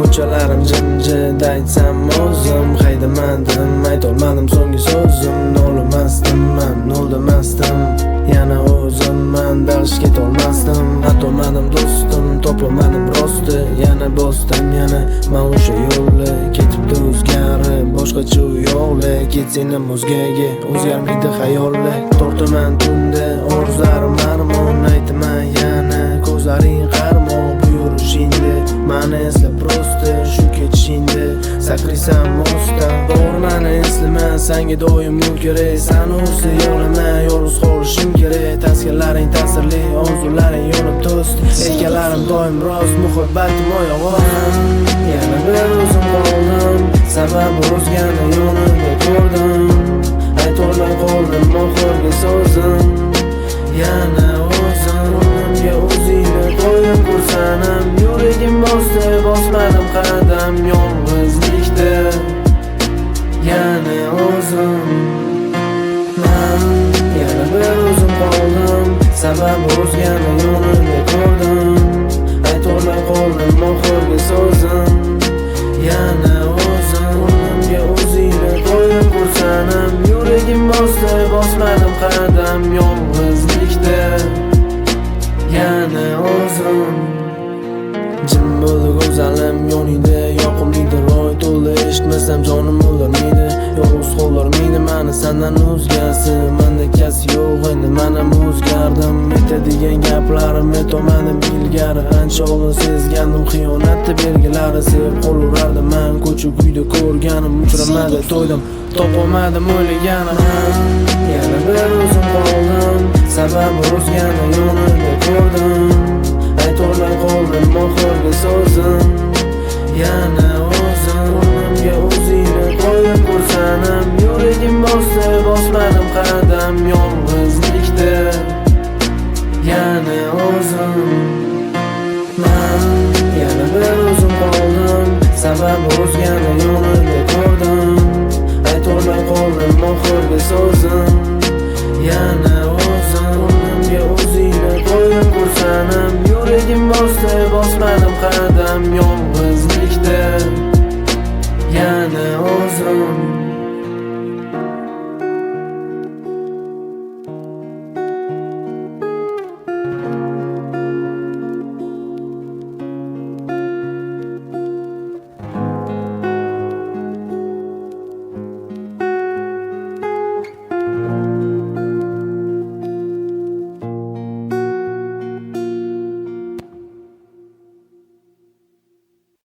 ko'chalarim jimjit aytsam o'zim haydamadim, aytolmadim so'nggi so'zim. Nolimasdim man, noldamasdim, yana o'zimman dag'ish ketolmasdim. Atolmadim do'stim, topolmadim rosti, yana bosdim, yana man o'sha yo'lni ketibdi o'zgarib, boshqacha u yo'li ketsinam o'zgaga, o'zgarmaydi xayolli. Tortaman tunda orzularim armon, aytaman yana ko'zlaring qarmoq, bu yurishingda mani eslab prosta shu ketishingda sakrisam mostdan. Bormani eslama, senga doim yo'l kerak, san o'rsa yo'lama, yolg'iz qolishim kerak. Taskinlaring ta'sirli, orzularing yonib do'st, aytganlarim doim rost, muhabbatim oyog'im. Yana bir o'zim qoldim, sababi o'zgani yonida ko'rdim, aytolmay qoldim oxirgi so'zim. Yana o'zimga o'zingni qo'yib ko'rsanim, yuragim bosdi, bosmadim qadam yolg'izlikda. Yana o'zim man, yana bir o'zim qoldim, sababi o'zgani yonida ko'rdim, aytolmay qoldim oxirgi so'zim. Yana o'zimga o'zingni qo'yib ko'rsanim, yuragim bosdi, bosmadim qadam yolg'izlikda. Yana o'zim jim bo'ldi go'zalim yoningda, yoqimlidir roy to'la, eshitmasam jonim o'ldirmaydi, yolg'iz qoldirmaydi mani sandan o'zgasi. Manda kas yo'q, endi men ham o'zgardim, aytadigan gaplarim aytolmadim ilgari. Ancha oldin sezgandim xiyonatni belgilari, sevib qolaverardim man, ko'cha kuyda ko'rganim uchramadi, to'ydim topolmadim o'ylaganim. Yana bir o'zim qoldim, sababi o'zgani yonida ko'rdim,